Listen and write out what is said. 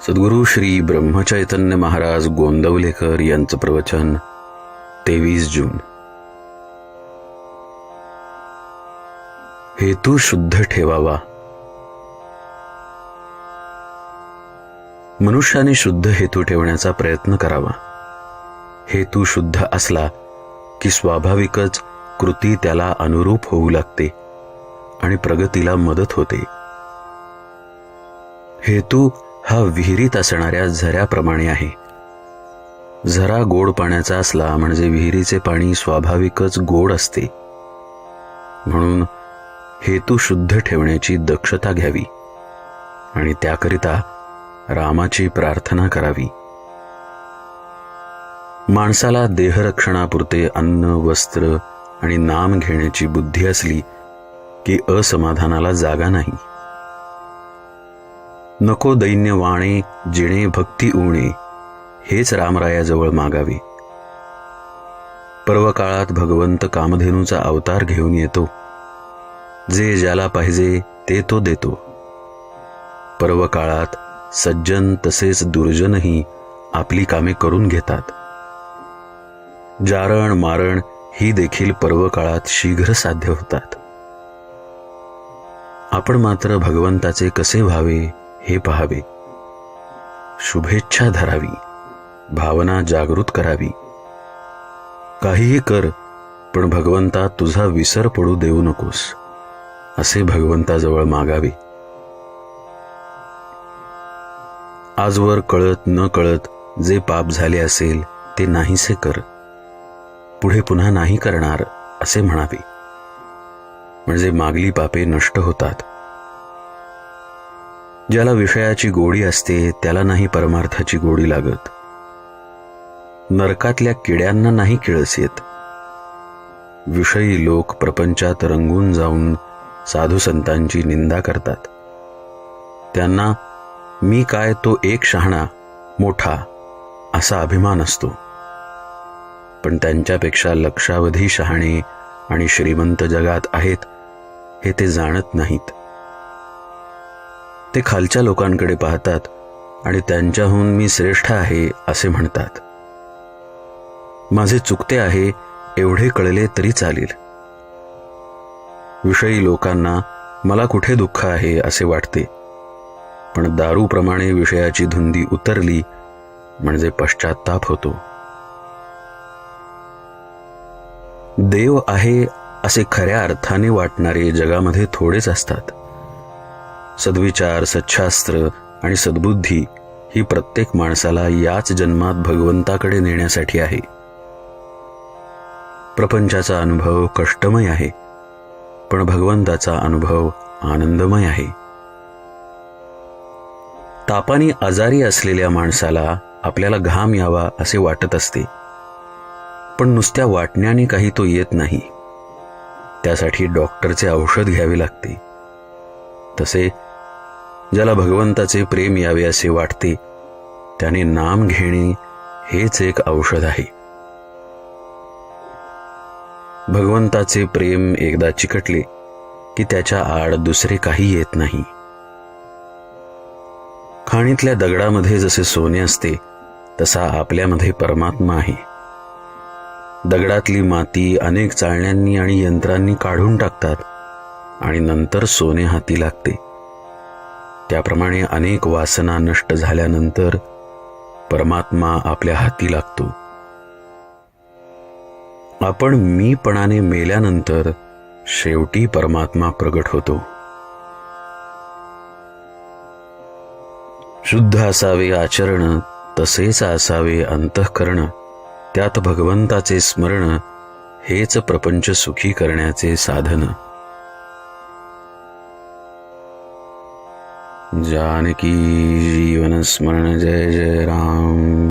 सद्गुरू श्री ब्रह्मचैतन्य महाराज गोंदवलेकर यांचं प्रवचन 23 जून. हेतू शुद्ध ठेवावा. मनुष्याने शुद्ध हेतू ठेवण्याचा प्रयत्न करावा. हेतू शुद्ध असला की स्वाभाविकच कृती त्याला अनुरूप होऊ लागते आणि प्रगतीला मदत होते. हेतू हा विहिरीत असणाऱ्या झऱ्याप्रमाणे आहे. झरा गोड पाण्याचा असला म्हणजे विहिरीचे पाणी स्वाभाविकच गोड असते. म्हणून हेतू शुद्ध ठेवण्याची दक्षता घ्यावी आणि त्याकरिता रामाची प्रार्थना करावी. माणसाला देहरक्षणापुरते अन्न, वस्त्र आणि नाम घेण्याची बुद्धी असली की असमाधानाला जागा नाही. नको दैन्य वाणे जिणे भक्ती उणे हेच रामरायाजवळ मागावे. पर्वकाळात भगवंत कामधेनूचा अवतार घेऊन येतो. जे ज्याला पाहिजे ते तो देतो. पर्वकाळात सज्जन तसेच दुर्जनही आपली कामे करून घेतात. जारण मारण ही देखील पर्वकाळात शीघ्र साध्य होतात. आपण मात्र भगवंताचे कसे व्हावे हे पहावे. शुभेच्छा धरावी, भावना जागृत करावी. काहीही कर, पण भगवंता तुझा विसर पडू देऊ नकोस असे भगवंताजवळ मागावे. आजवर कळत न कळत जे पाप झाले असेल ते नाहीसे कर. पुढे पुन्हा नाही करणार असे म्हणावे. म्हणजे मागली पापे नष्ट होतात. ज्याला विषयाची गोडी असते त्याला नाही परमार्थाची गोडी लागत. नरकातल्या किड्यांना नाही किळस येत. विषयी लोक प्रपंचात रंगून जाऊन साधू संतांची निंदा करतात. त्यांना मी काय तो एक शहाणा मोठा असा अभिमान असतो. पण त्यांच्यापेक्षा लक्षावधी शहाणे आणि श्रीमंत जगात आहेत हे ते जाणत नाहीत. ते खालच्या लोकांकडे पाहतात आणि त्यांच्याहून मी श्रेष्ठ आहे असे म्हणतात. माझे चुकते आहे एवढे कळले तरी चालेल. विषयी लोकांना मला कुठे दुःख आहे असे वाटते. पण दारूप्रमाणे विषयाची धुंदी उतरली म्हणजे पश्चात्ताप होतो. देव आहे असे खऱ्या अर्थाने वाटणारे जगामध्ये थोडेच असतात. सद्विचार, सच्छास्त्र आणि सद्बुद्धी ही प्रत्येक माणसाला याच जन्मात भगवंताकडे नेण्यासाठी आहे. प्रपंचाचा अनुभव कष्टमय आहे, पण भगवंताचा अनुभव आनंदमय आहे. तापाने आजारी असलेल्या माणसाला आपल्याला घाम यावा असे वाटत असते, पण नुसत्या वाटण्याने काही तो येत नाही. त्यासाठी डॉक्टरचे औषध घ्यावे लागते. तसे ज्याला भगवंताचे प्रेम यावे असे वाटते त्याने नाम घेणे हेच एक औषध आहे. भगवंताचे प्रेम एकदा चिकटले की त्याच्या आड दुसरे काही येत नाही. खाणीतल्या दगडामध्ये जसे सोने असते तसा आपल्यामध्ये परमात्मा आहे. दगडातली माती अनेक चाळण्यांनी आणि यंत्रांनी काढून टाकतात आणि नंतर सोने हाती लागते. त्याप्रमाणे अनेक वासना नष्ट झाल्यानंतर परमात्मा आपल्या हाती लागतो. आपण मीपणाने मेल्यानंतर शेवटी परमात्मा प्रगट होतो. शुद्ध असावे आचरण, तसेच असावे अंतःकरण. त्यात भगवंताचे स्मरण हेच प्रपंच सुखी करण्याचे साधन. जानकी जीवन स्मरण. जय जय राम.